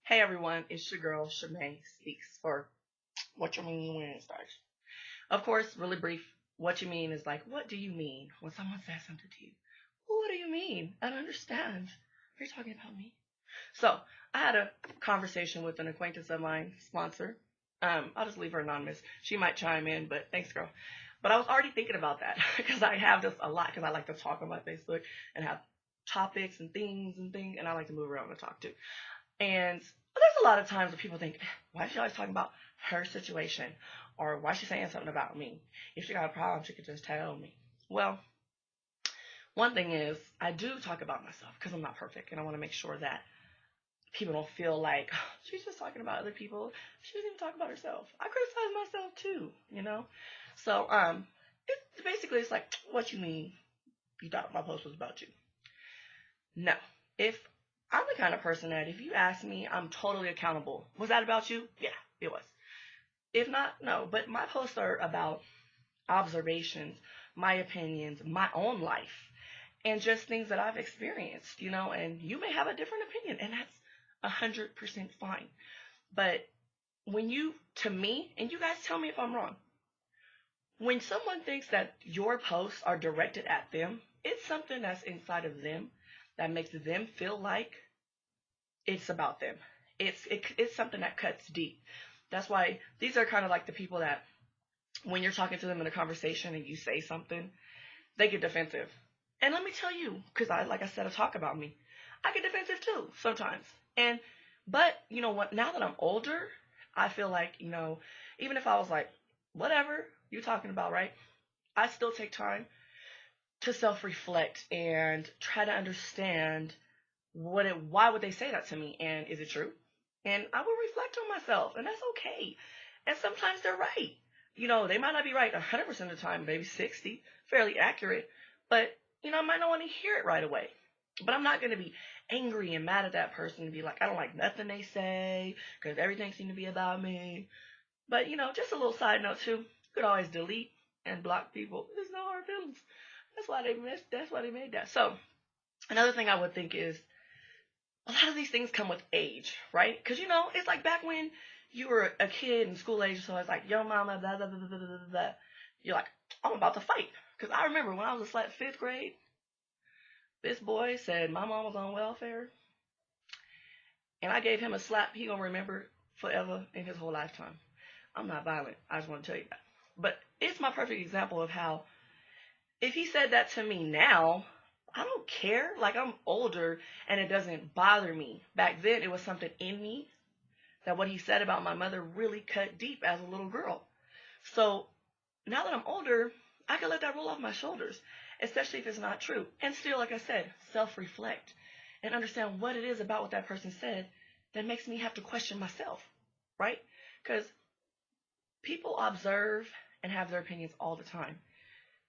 Hey everyone, it's your girl Shamay speaks for What You Mean When It Starts. Of course, really brief. What you mean is like, what do you mean when someone says something to you? What do you mean? I don't understand. Are you talking about me? So I had a conversation with an acquaintance of mine, sponsor. I'll just leave her anonymous. She might chime in, but thanks, girl. But I was already thinking about that because I have this a lot because I like to talk on my Facebook and have topics and things, and I like to move around and talk too. And there's a lot of times where people think, why is she always talking about her situation? Or why is she saying something about me? If she got a problem, she could just tell me. Well, one thing is, I do talk about myself because I'm not perfect. And I want to make sure that people don't feel like, oh, she's just talking about other people. She doesn't even talk about herself. I criticize myself too, you know? So, it's like, what you mean you thought my post was about you? No. If I'm the kind of person that if you ask me, I'm totally accountable. Was that about you? Yeah, it was. If not, no. But my posts are about observations, my opinions, my own life, and just things that I've experienced, and you may have a different opinion, and that's 100% fine. But when to me, and you guys tell me if I'm wrong, when someone thinks that your posts are directed at them, it's something that's inside of them that makes them feel like it's about them. It's something that cuts deep. That's why these are kind of like the people that when you're talking to them in a conversation and you say something, they get defensive. And let me tell you, because I talk about me. I get defensive too sometimes. But you know what? Now that I'm older, I feel like, even if I was like, whatever you're talking about, right? I still take time to self-reflect and try to understand why would they say that to me, and is it true? And I will reflect on myself, and that's okay. And sometimes they're right. They might not be right 100% of the time, maybe 60, fairly accurate. But, I might not want to hear it right away. But I'm not going to be angry and mad at that person and be like, I don't like nothing they say because everything seems to be about me. But, just a little side note too. You could always delete and block people. There's no hard feelings. That's why they made that. So another thing I would think is a lot of these things come with age, right? Because, it's like back when you were a kid in school age, so it's like, yo, mama, blah, blah, blah, blah, blah, blah, blah. You're like, I'm about to fight. Because I remember when I was in fifth grade, this boy said my mom was on welfare, and I gave him a slap he gonna remember forever in his whole lifetime. I'm not violent. I just want to tell you that. But it's my perfect example of how if he said that to me now, I don't care. Like, I'm older and it doesn't bother me. Back then, it was something in me that what he said about my mother really cut deep as a little girl. So now that I'm older, I can let that roll off my shoulders, especially if it's not true. And still, like I said, self-reflect and understand what it is about what that person said that makes me have to question myself, right? Because people observe and have their opinions all the time.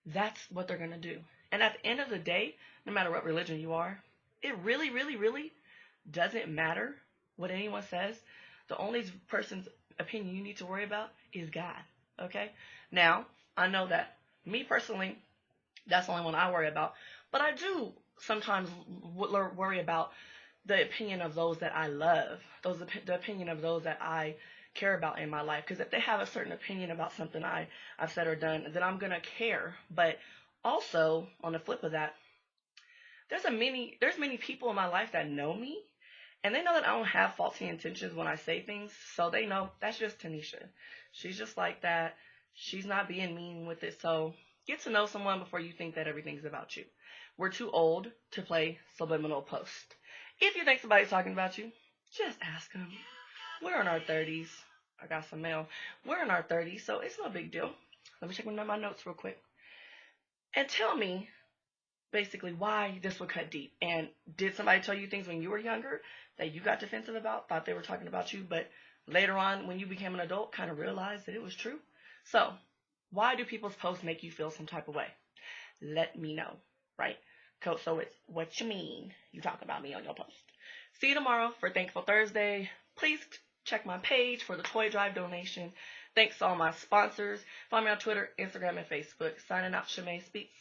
That's what they're going to do. And at the end of the day, no matter what religion you are, it really, really, really doesn't matter what anyone says. The only person's opinion you need to worry about is God. Okay? Now, I know that me personally, that's the only one I worry about. But I do sometimes worry about the opinion of those that I love, the opinion of those that I care about in my life. Because if they have a certain opinion about something I've said or done, then I'm going to care. But also, on the flip of that, there's many people in my life that know me, and they know that I don't have faulty intentions when I say things, so they know that's just Tanisha. She's just like that. She's not being mean with it, so get to know someone before you think that everything's about you. We're too old to play subliminal post. If you think somebody's talking about you, just ask them. We're in our 30s. I got some mail. We're in our 30s, so it's no big deal. Let me check my notes real quick. And tell me, basically, why this would cut deep. And did somebody tell you things when you were younger that you got defensive about, thought they were talking about you, but later on, when you became an adult, kind of realized that it was true? So, why do people's posts make you feel some type of way? Let me know, right? So it's what you mean you talk about me on your post. See you tomorrow for Thankful Thursday. Please check my page for the toy drive donation. Thanks to all my sponsors. Follow me on Twitter, Instagram, and Facebook. Signing out, Shamay Speaks.